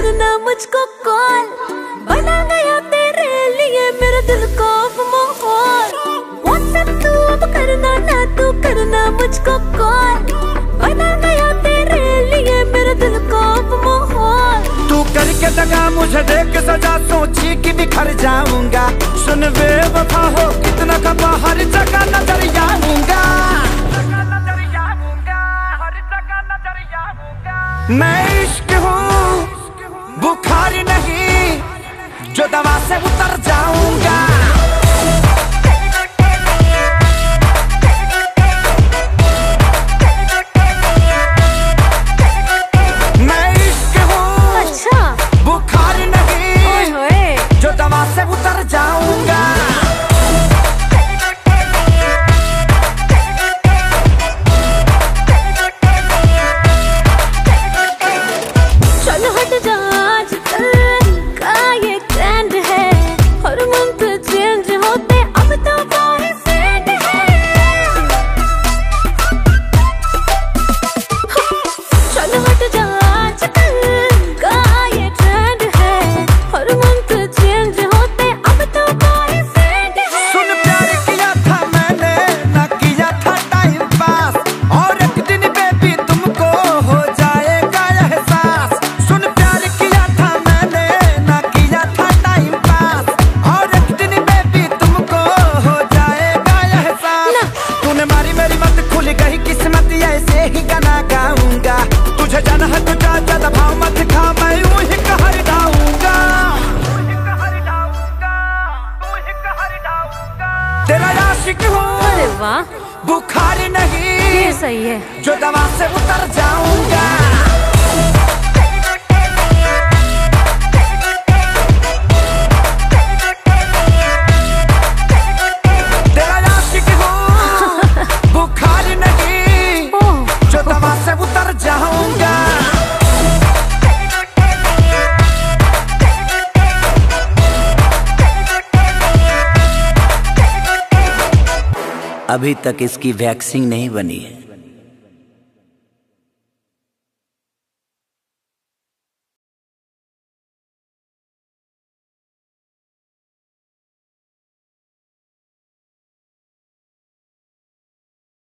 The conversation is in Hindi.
करना मुझको कॉल, बना गया तेरे लिए मेरे दिल को माहौल। व्हाट्सएप तू अब करना ना, तू करना मुझको कॉल, बना गया तेरे लिए मेरे दिल को माहौल। तू करके दगा मुझे देख सजा, सोची कि बिखर जाऊंगा। सुन बेवफा हो कितना खफा, हर जगह नजर आऊंगा। मैं इश्क हूँ बुखार नहीं, जो दवा से उतर जाऊंगा। मैं इश्क हूँ अच्छा बुखार नहीं, जो दवा से उतर जाऊंगा। तेरा आशिक हूँ, अरे वाह, बुखार नहीं, ये सही है, जो दवा से उतर जाऊंगा। तेरा आशिक हूँ, बुखार नहीं, जो दवा से उतर जाऊंगा। अभी तक इसकी वैक्सीन नहीं बनी है।